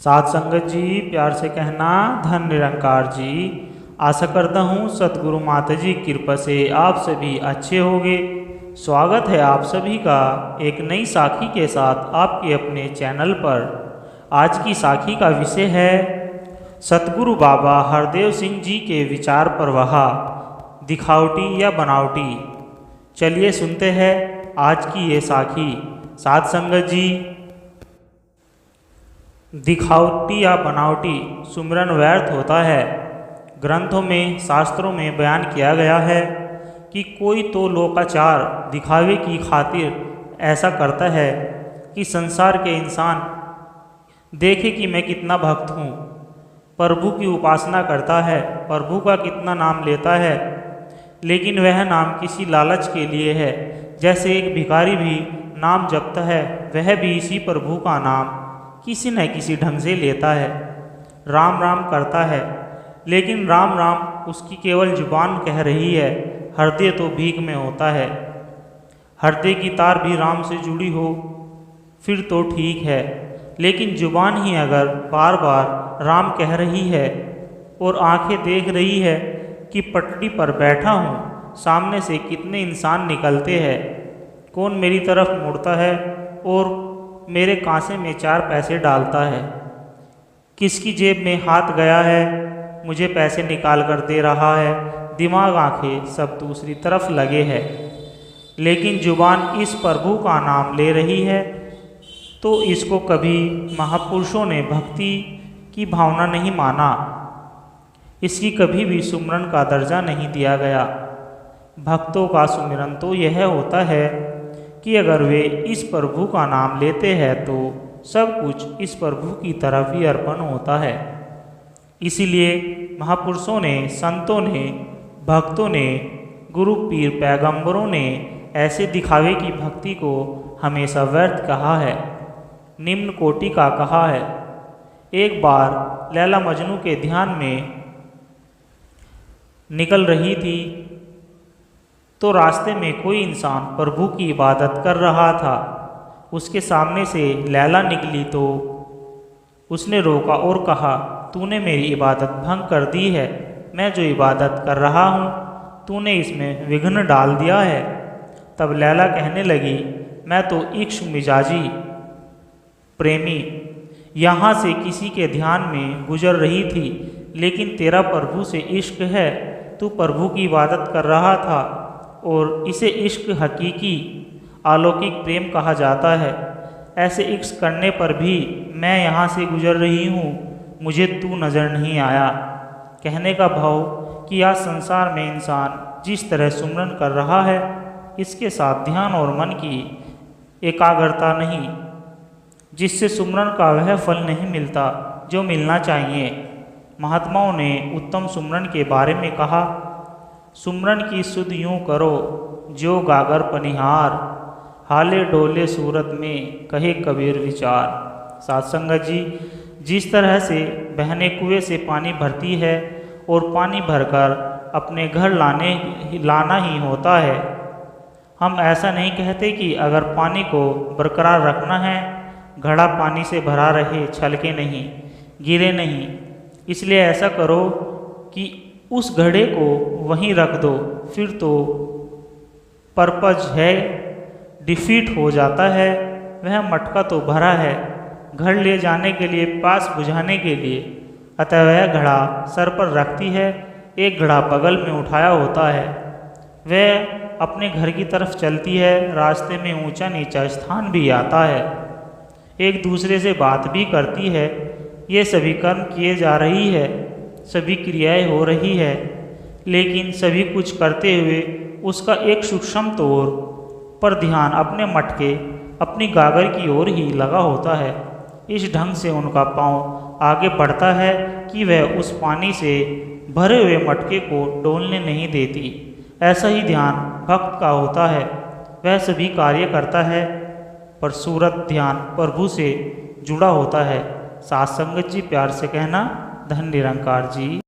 साध संगत जी प्यार से कहना धन निरंकार जी। आशा करता हूँ सतगुरु माता जी की कृपा से आप सभी अच्छे होंगे। स्वागत है आप सभी का एक नई साखी के साथ आपके अपने चैनल पर। आज की साखी का विषय है सतगुरु बाबा हरदेव सिंह जी के विचार प्रवाह, दिखावटी या बनावटी। चलिए सुनते हैं आज की ये साखी। साध संगत जी, दिखावटी या बनावटी सुमिरन व्यर्थ होता है। ग्रंथों में शास्त्रों में बयान किया गया है कि कोई तो लोकाचार दिखावे की खातिर ऐसा करता है कि संसार के इंसान देखे कि मैं कितना भक्त हूँ। प्रभु की उपासना करता है, प्रभु का कितना नाम लेता है, लेकिन वह नाम किसी लालच के लिए है। जैसे एक भिखारी भी नाम जपता है, वह भी इसी प्रभु का नाम किसी न किसी ढंग से लेता है। राम राम करता है, लेकिन राम राम उसकी केवल जुबान कह रही है। हृदय तो भीख में होता है। हृदय की तार भी राम से जुड़ी हो फिर तो ठीक है, लेकिन जुबान ही अगर बार बार राम कह रही है और आंखें देख रही है कि पटरी पर बैठा हूँ, सामने से कितने इंसान निकलते हैं, कौन मेरी तरफ मुड़ता है और मेरे कांसे में 4 पैसे डालता है, किसकी जेब में हाथ गया है, मुझे पैसे निकाल कर दे रहा है, दिमाग आंखें सब दूसरी तरफ लगे हैं, लेकिन जुबान इस प्रभु का नाम ले रही है। तो इसको कभी महापुरुषों ने भक्ति की भावना नहीं माना, इसकी कभी भी सुमिरन का दर्जा नहीं दिया गया। भक्तों का सुमिरन तो यह होता है कि अगर वे इस प्रभु का नाम लेते हैं तो सब कुछ इस प्रभु की तरफ ही अर्पण होता है। इसीलिए महापुरुषों ने, संतों ने, भक्तों ने, गुरु पीर पैगंबरों ने ऐसे दिखावे की भक्ति को हमेशा व्यर्थ कहा है, निम्न कोटि का कहा है। एक बार लैला मजनू के ध्यान में निकल रही थी तो रास्ते में कोई इंसान प्रभु की इबादत कर रहा था। उसके सामने से लैला निकली तो उसने रोका और कहा, तूने मेरी इबादत भंग कर दी है। मैं जो इबादत कर रहा हूँ तूने इसमें विघ्न डाल दिया है। तब लैला कहने लगी, मैं तो इश्क मिजाजी प्रेमी यहाँ से किसी के ध्यान में गुजर रही थी, लेकिन तेरा प्रभु से इश्क है। तू प्रभु की इबादत कर रहा था और इसे इश्क हकीकी अलौकिक प्रेम कहा जाता है। ऐसे इश्क करने पर भी मैं यहाँ से गुजर रही हूँ, मुझे तू नज़र नहीं आया। कहने का भाव कि आज संसार में इंसान जिस तरह सुमिरन कर रहा है, इसके साथ ध्यान और मन की एकाग्रता नहीं, जिससे सुमिरन का वह फल नहीं मिलता जो मिलना चाहिए। महात्माओं ने उत्तम सुमिरन के बारे में कहा, सुमिरन की सुध यूँ करो जो गागर पनिहार, हाले डोले सूरत में कहे कबीर विचार। साध संगत जी, जिस तरह से बहने कुएं से पानी भरती है और पानी भरकर अपने घर लाना ही होता है, हम ऐसा नहीं कहते कि अगर पानी को बरकरार रखना है, घड़ा पानी से भरा रहे, छलके नहीं, गिरे नहीं। इसलिए ऐसा करो कि उस घड़े को वहीं रख दो, फिर तो पर्पज है, डिफीट हो जाता है। वह मटका तो भरा है, घर ले जाने के लिए, पास बुझाने के लिए, अतः वह घड़ा सर पर रखती है, एक घड़ा बगल में उठाया होता है। वह अपने घर की तरफ चलती है, रास्ते में ऊंचा नीचा स्थान भी आता है, एक दूसरे से बात भी करती है। ये सभी कर्म किए जा रही है, सभी क्रियाएं हो रही है, लेकिन सभी कुछ करते हुए उसका एक सूक्ष्म तौर पर ध्यान अपने मटके, अपनी गागर की ओर ही लगा होता है। इस ढंग से उनका पांव आगे बढ़ता है कि वह उस पानी से भरे हुए मटके को डोलने नहीं देती। ऐसा ही ध्यान भक्त का होता है। वह सभी कार्य करता है पर सूरत ध्यान प्रभु से जुड़ा होता है। साध संगत जी प्यार से कहना धन निरंकार जी।